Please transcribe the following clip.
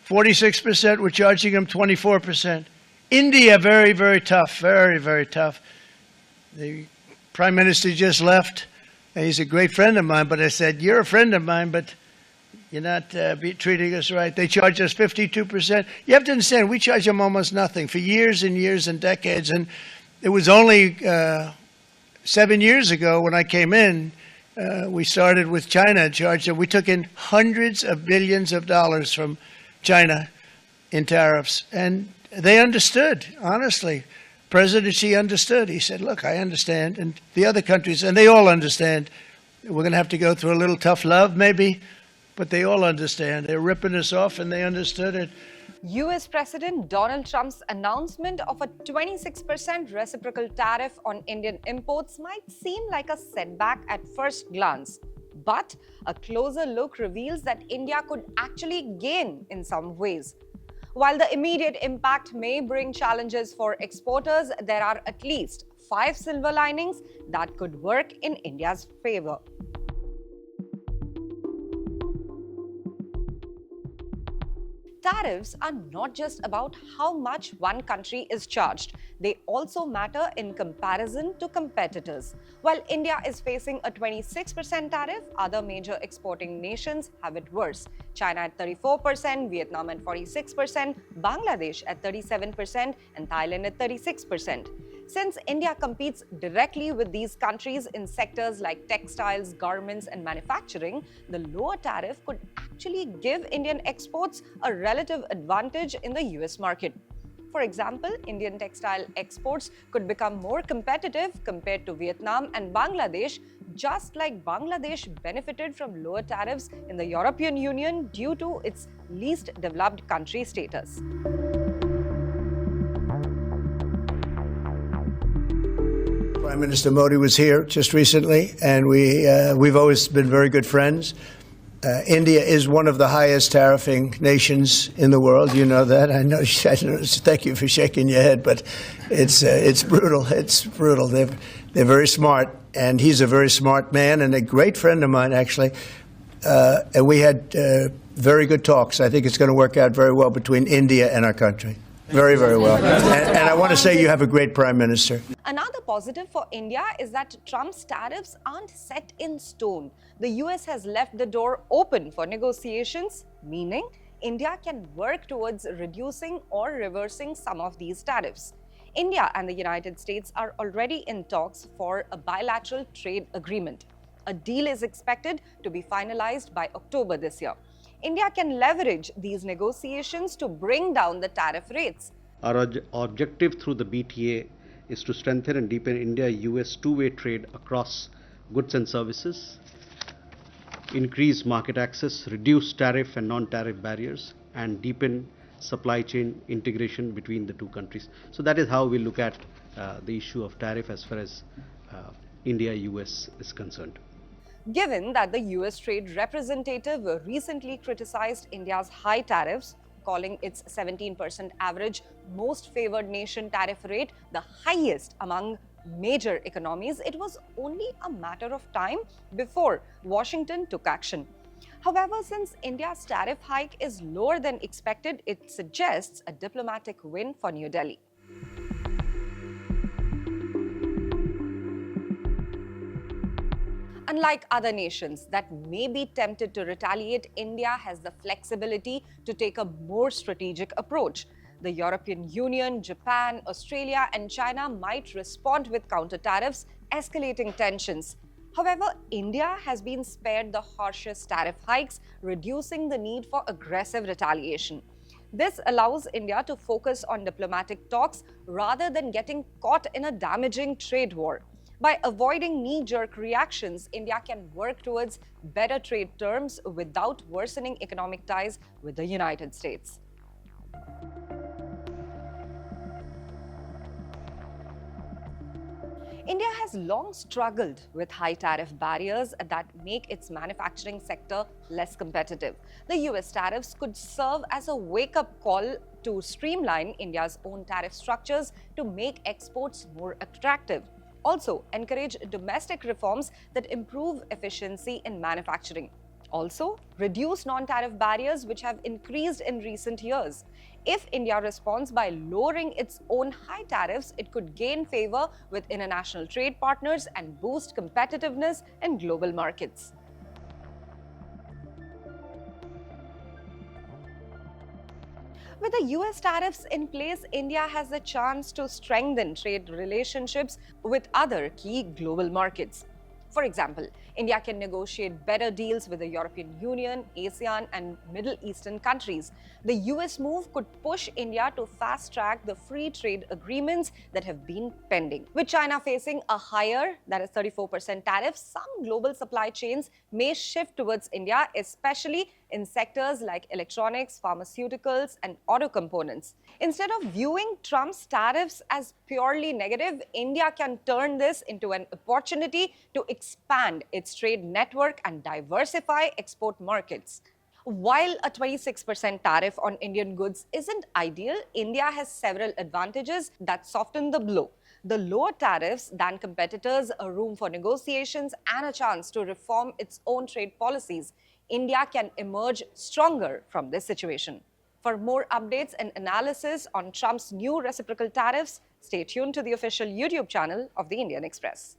46%, we're charging them 24%. India, very, very tough, very, very tough. The Prime Minister just left, and he's a great friend of mine, but I said, you're a friend of mine, but you're not treating us right. They charge us 52%. You have to understand, we charge them almost nothing for years and years and decades, and it was only 7 years ago when I came in, we started with China and charged them. We took in hundreds of billions of dollars from China in tariffs, and they understood, honestly. President Xi understood. He said, look, I understand, and the other countries, and they all understand. We're going to have to go through a little tough love, maybe, but they all understand. They're ripping us off, and they understood it. US President Donald Trump's announcement of a 26% reciprocal tariff on Indian imports might seem like a setback at first glance. But a closer look reveals that India could actually gain in some ways. While the immediate impact may bring challenges for exporters, there are at least 5 silver linings that could work in India's favor. Tariffs are not just about how much one country is charged. They also matter in comparison to competitors. While India is facing a 26% tariff, other major exporting nations have it worse. China at 34%, Vietnam at 46%, Bangladesh at 37%, and Thailand at 36%. Since India competes directly with these countries in sectors like textiles, garments, and manufacturing, the lower tariff could actually give Indian exports a relative advantage in the US market. For example, Indian textile exports could become more competitive compared to Vietnam and Bangladesh, just like Bangladesh benefited from lower tariffs in the European Union due to its least developed country status. Prime Minister Modi was here just recently, and we've always been very good friends. India is one of the highest tariffing nations in the world. You know that. I know. Thank you for shaking your head, but it's brutal. It's brutal. They're very smart, and he's a very smart man and a great friend of mine, actually. And we had very good talks. I think it's going to work out very well between India and our country. Very, very well. And I want to say you have a great Prime Minister. Another positive for India is that Trump's tariffs aren't set in stone. The US has left the door open for negotiations, meaning India can work towards reducing or reversing some of these tariffs. India and the United States are already in talks for a bilateral trade agreement. A deal is expected to be finalized by October this year. India can leverage these negotiations to bring down the tariff rates. Our objective through the BTA is to strengthen and deepen India-US two-way trade across goods and services, increase market access, reduce tariff and non-tariff barriers, and deepen supply chain integration between the two countries. So that is how we look at the issue of tariff as far as India-US is concerned. Given that the US Trade Representative recently criticized India's high tariffs, calling its 17% average most favored nation tariff rate the highest among major economies, it was only a matter of time before Washington took action. However, since India's tariff hike is lower than expected, it suggests a diplomatic win for New Delhi. Unlike other nations that may be tempted to retaliate, India has the flexibility to take a more strategic approach. The European Union, Japan, Australia, and China might respond with counter tariffs, escalating tensions. However, India has been spared the harshest tariff hikes, reducing the need for aggressive retaliation. This allows India to focus on diplomatic talks rather than getting caught in a damaging trade war. By avoiding knee-jerk reactions, India can work towards better trade terms without worsening economic ties with the United States. India has long struggled with high tariff barriers that make its manufacturing sector less competitive. The US tariffs could serve as a wake-up call to streamline India's own tariff structures to make exports more attractive. Also, encourage domestic reforms that improve efficiency in manufacturing. Also, reduce non-tariff barriers which have increased in recent years. If India responds by lowering its own high tariffs, it could gain favor with international trade partners and boost competitiveness in global markets. With the US tariffs in place, India has a chance to strengthen trade relationships with other key global markets. For example, India can negotiate better deals with the European Union, ASEAN, and Middle Eastern countries. The US move could push India to fast track the free trade agreements that have been pending. With China facing a higher, that is 34% tariff, some global supply chains may shift towards India, especially in sectors like electronics, pharmaceuticals, and auto components. Instead of viewing Trump's tariffs as purely negative, India can turn this into an opportunity to expand its trade network and diversify export markets. While a 26% tariff on Indian goods isn't ideal, India has several advantages that soften the blow. The lower tariffs than competitors, a room for negotiations, and a chance to reform its own trade policies. India can emerge stronger from this situation. For more updates and analysis on Trump's new reciprocal tariffs, stay tuned to the official YouTube channel of the Indian Express.